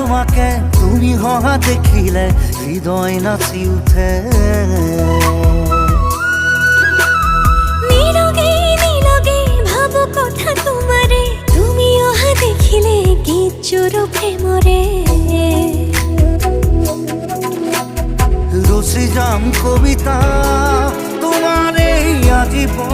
তোমাকে তুমি হহা দেখিলে হৃদয় নাচি উঠে। নীরগে নীরগে ভাবো কথা তোমারে, তুমি অহা দেখিলে গীত চোর প্রেমরে। রচি যাম কবিতা তোমারে আজীবন